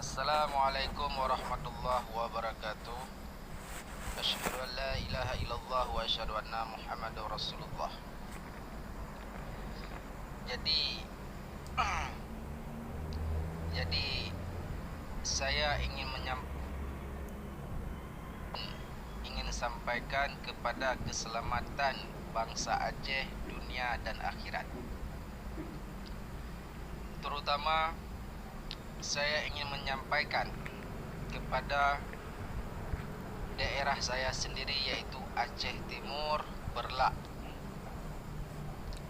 Assalamualaikum warahmatullahi wabarakatuh. Asyhadu an la ilaha illallah wa asyhadu anna Muhammadar Rasulullah. Jadi saya ingin sampaikan kepada keselamatan bangsa Aceh dunia dan akhirat. Terutama saya ingin menyampaikan kepada daerah saya sendiri, yaitu Aceh Timur, Perlak,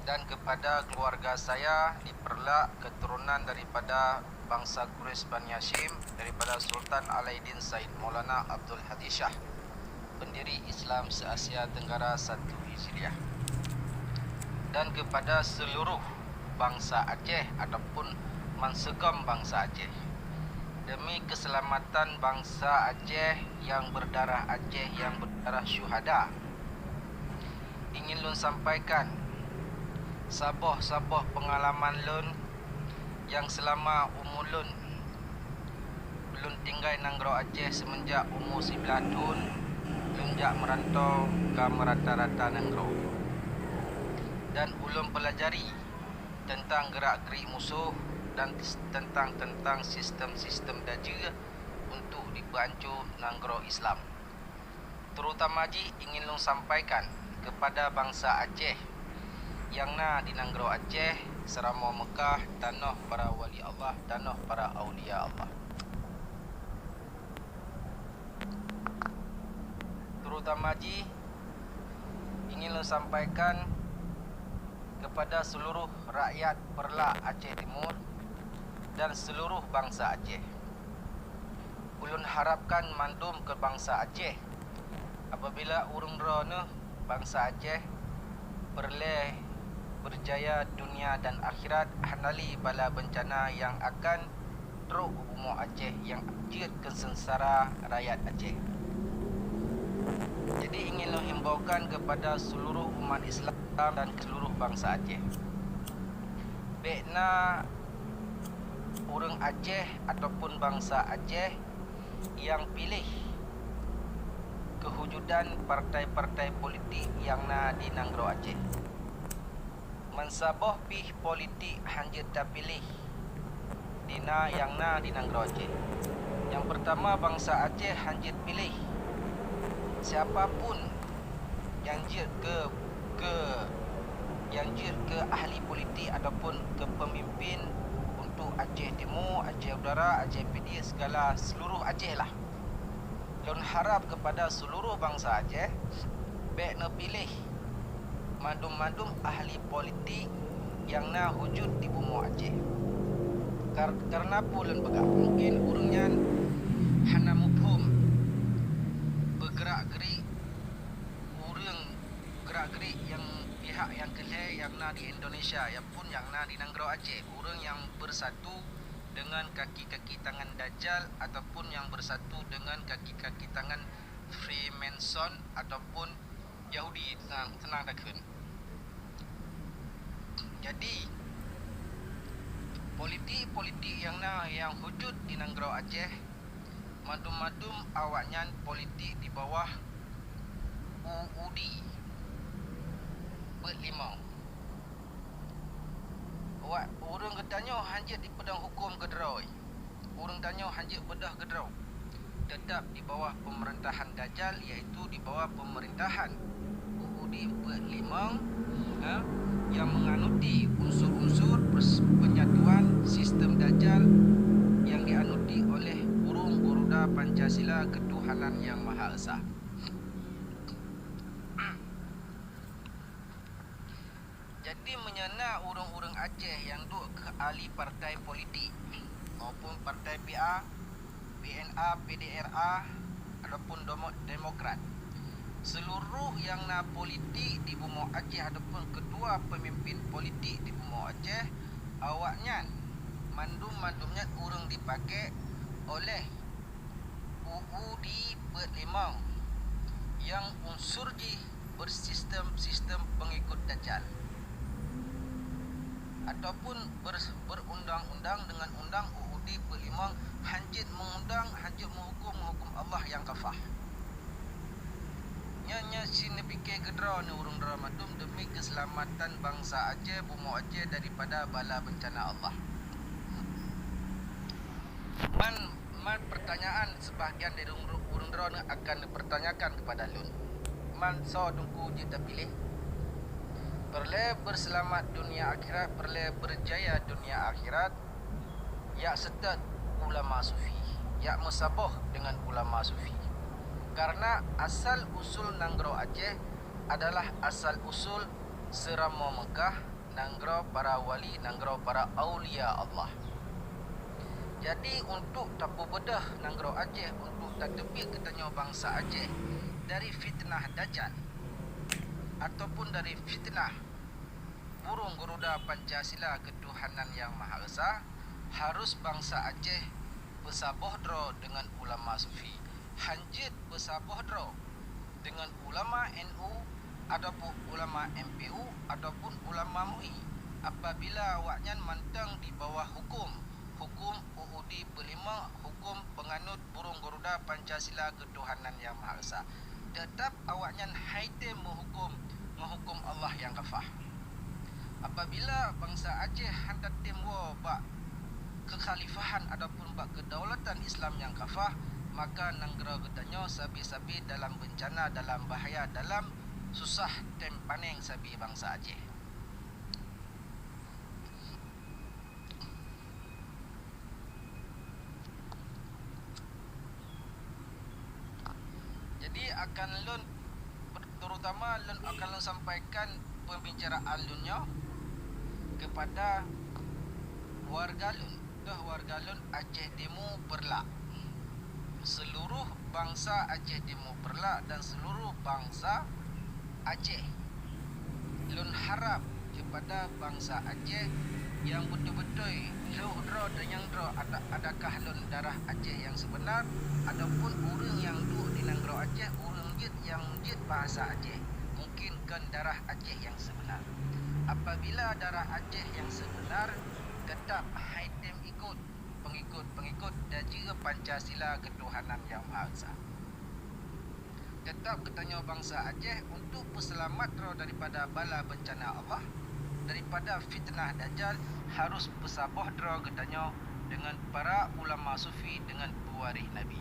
dan kepada keluarga saya di Perlak, keturunan daripada bangsa Quraisy Bani Hashim, daripada Sultan Alaiddin Said Maulana Abdul Hadi Shah, pendiri Islam se-Asia Tenggara 1 Hijriah, dan kepada seluruh bangsa Aceh ataupun mansegam bangsa Aceh. Demi keselamatan bangsa Aceh yang berdarah Aceh, yang berdarah syuhada, ingin lun sampaikan saboh-saboh pengalaman lun yang selama umur lun tinggal nanggro Aceh semenjak umur 9 tahun. Lun jak merantau ke merata-rata nanggro, dan ulun pelajari tentang gerak-gerik musuh dan tentang sistem-sistem daja untuk dibancu nanggro Islam. Terutama ingin lung sampaikan kepada bangsa Aceh yang di nanggro Aceh, serama Mekah, tanah para wali Allah, tanah para aulia Allah. Terutama ingin lung sampaikan kepada seluruh rakyat Perlak Aceh Timur dan seluruh bangsa Aceh. Ulun harapkan mandum ke bangsa Aceh, apabila urung rono bangsa Aceh perleh berjaya dunia dan akhirat, handali bala bencana yang akan teruk umo Aceh, yang ajit kesengsara rakyat Aceh. Jadi ingin lo himbaukan kepada seluruh umat Islam dan seluruh bangsa Aceh, baiknya orang Aceh ataupun bangsa Aceh yang pilih kewujudan partai-partai politik yang di nanggro Aceh, mensaboh pih politik hanjit tak pilih yang di nanggro Aceh. Yang pertama, bangsa Aceh hanjit pilih siapapun yang jit ke ahli politik ataupun ke pemimpin untuk Aceh Timur, Aceh Utara, Aceh Pidi, segala seluruh Aceh lah. Lun harap kepada seluruh bangsa Aceh, baik nak pilih madum-madum ahli politik yang wujud di bumi Aceh. Karena pulun begak mungkin urungnya hana mufhum bergerak-gerik gerak-gerik yang pihak yang kelih yang di Indonesia, yang pun yang di nanggro Aceh, orang yang bersatu dengan kaki-kaki tangan Dajjal ataupun yang bersatu dengan kaki-kaki tangan Freemason ataupun Yahudi, tenang dakun. Jadi politik yang wujud di nanggro Aceh, madum-madum awaknya politik di bawah UUD berlimau. Orang ketanya hanjit di pedang hukum kedrau. Orang tanya hanjit bedah kedrau. Tetap di bawah pemerintahan Dajjal, iaitu di bawah pemerintahan UUD berlimau, yang menganuti unsur-unsur penyatuan sistem Dajjal yang dianuti oleh burung Garuda Pancasila, ketuhanan yang Maha Esa. Jadi menyana orang-orang Aceh yang duk ke ahli partai politik maupun partai PA, PNA, PDRA ataupun Demokrat, seluruh yang politik di bumi Aceh ataupun ketua pemimpin politik di bumi Aceh, awaknya mandum-mandumnya urung dipakai oleh UUD berlimau yang unsur bersistem pengikut Dajjal. ataupun berundang-undang dengan undang UUD Pelimang hanjit mengundang, hanjit menghukum Allah yang kafah. Nya sini fikir gedra ni urung dramadum demi keselamatan bangsa Aceh, bumi Aceh daripada bala bencana Allah. Man pertanyaan sebahagian dari urung dra ni akan dipertanyakan kepada lun. Man so dungku je terpilih. Perle berselamat dunia akhirat, perle berjaya dunia akhirat. Ya setat ulama sufi, ya musabah dengan ulama sufi. Karena asal usul Nanggro Aceh adalah asal usul Seramo Mekah, Nanggro para wali, Nanggro para aulia Allah. Jadi untuk tapu bedah Nanggro Aceh, untuk tak tepi ketanya bangsa Aceh dari fitnah Dajjal ataupun dari fitnah burung Garuda Pancasila ketuhanan yang Maha Esa, harus bangsa Aceh bersabohdro dengan ulama sufi. Hanjit bersabohdro dengan ulama NU ataupun ulama MPU ataupun ulama MUI apabila awaknya mantang di bawah hukum UUD Pelimang, hukum penganut burung Garuda Pancasila ketuhanan yang Maha Esa. Tetap awaknya haidem menghukum Allah yang kafah. Apabila bangsa Aceh hendak timwo bak kekhalifahan ataupun bak kedaulatan Islam yang kafah, maka Nanggro getanyo sabi-sabi dalam bencana, dalam bahaya, dalam susah tempaning sabi bangsa Aceh. Jadi akan lun terutama lun akan lun sampaikan pembicaraan lunyo kepada warga lun, warga lun Aceh Timur Perlak, seluruh bangsa Aceh Timur Perlak dan seluruh bangsa Aceh. Lun harap kepada bangsa Aceh yang betul-betul luhra dan yang dra adakah lun darah Aceh yang sebenar ataupun urang yang duduk di Nanggro Aceh, urang jit yang jit bahasa Aceh, mungkin kan darah Aceh yang sebenar. Apabila darah Aceh yang sebenar, tetap haidem ikut pengikut dan juga Pancasila ketuhanan yang Maha Esa. Tetap ketanya bangsa Aceh untuk berselamat daripada bala bencana Allah, daripada fitnah Dajjal, harus bersabohdro ketanya dengan para ulama sufi, dengan pewaris Nabi.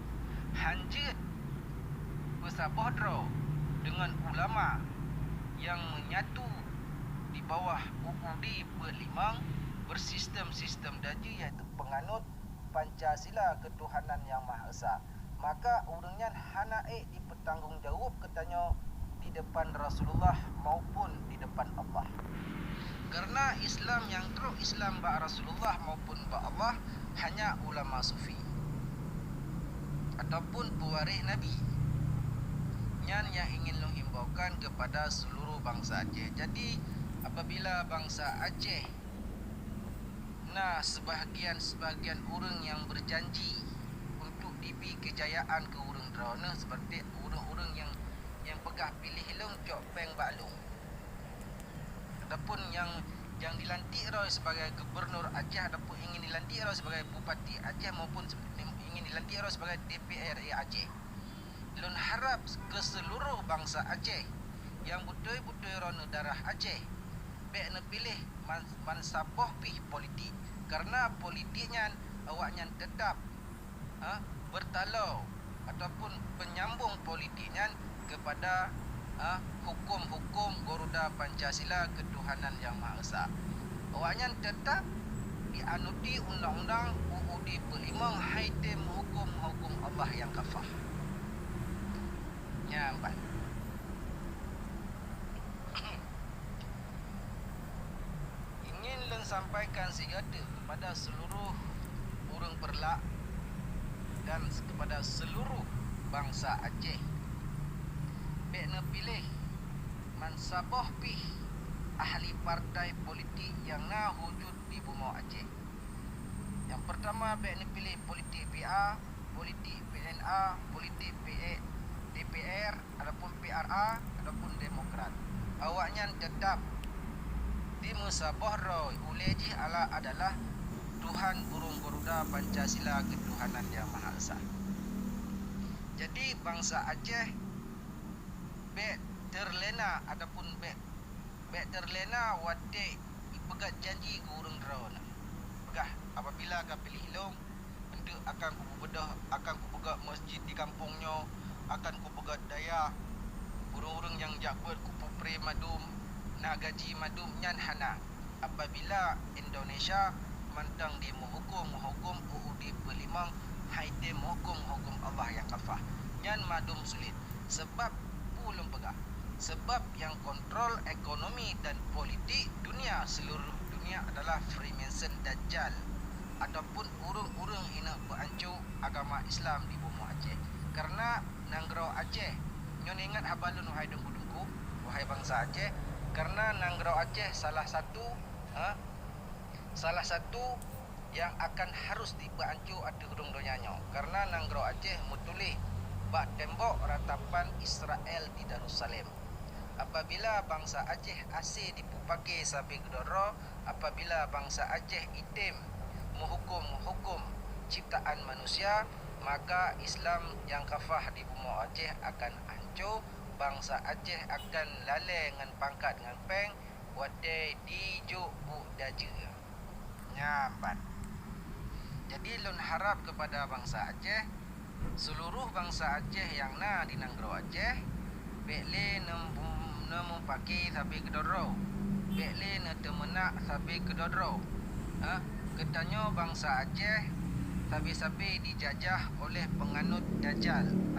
Hanjit bersabohdro dengan ulama yang menyatu di bawah UUD Pelimang bersistem-sistem daji, iaitu penganut Pancasila ketuhanan yang Maha Esa. Maka urangnya hanaik dipertanggungjawab katanya di depan Rasulullah maupun di depan Allah. Karena Islam yang teruk, Islam ba Rasulullah maupun ba Allah, hanya ulama sufi ataupun pewaris Nabi. Yang ingin menghimbaukan kepada seluruh bangsa Aceh. Jadi apabila bangsa Aceh sebahagian orang yang berjanji untuk diberi kejayaan ke urang drone, seperti orang-orang yang pegah pilih long cok peng baklung, ataupun yang dilantik roy sebagai gubernur Aceh, ataupun ingin dilantik roy sebagai bupati Aceh, maupun ingin dilantik roy sebagai DPR Aceh. Lun harap ke seluruh bangsa Aceh yang betul-betul rono darah Aceh baik nak pilih mansapah pih politik, karena politiknya awaknya tetap bertalau ataupun penyambung politiknya kepada hukum-hukum Garuda Pancasila ketuhanan yang Maha Esa. Awaknya tetap dianuti undang-undang UUD Pelimang haidem hukum Allah yang kafah. Nyampan. Sampaikan sigada kepada seluruh urang Perlak dan kepada seluruh bangsa Aceh, baik nak pilih mansabah pih ahli partai politik yang wujud di bumi Aceh. Yang pertama, baik nak pilih politik PA, politik PNA, politik DPR ataupun PRA ataupun Demokrat. Awaknya tetap di musabohro uleh ji ala adalah Tuhan burung Garuda Pancasila ketuhanan yang Maha Esa. Jadi bangsa Aceh be terlena adapun be terlena wate ipegat janji ke urang drone. Pegah apabila ka pilih ilung untuk akan ku bedah akan ku pegat masjid di kampungnya, akan ku pegat daya urang-urang yang jakbet ku pupre madum na gaji madum nyan hana. Apabila Indonesia mantang di menghukum UUD Pelimang haite menghukum Allah yang kafah nyan madum sulit sebab belum pegah, sebab yang kontrol ekonomi dan politik dunia, seluruh dunia adalah Freemason Dajjal ataupun urung-urung ina berancu agama Islam di bumi Aceh. Karena Nangrau Aceh nyon ingat habalun wahai dengku-dengku wahai bangsa Aceh, karena Nangrau Aceh salah satu yang akan harus dibancu ada gedung donyanya, karena Nangrau Aceh mutulih bak tembok ratapan Israel di Darussalam. Apabila bangsa Aceh asyik dipupake sampai gedoro, apabila bangsa Aceh itim menghukum ciptaan manusia, maka Islam yang kafah di bumi Aceh akan hancur. Bangsa Aceh akan lalai dengan pangkat dengan peng wadai dijuk bu daje nyambat. Jadi lun harap kepada bangsa Aceh, seluruh bangsa Aceh yang na di Nangrau Aceh bekle nemu paki sampai kedoro, bekle ne temenak sampai kedoro. Ketanyo bangsa Aceh sabi-sabi dijajah oleh penganut Dajjal.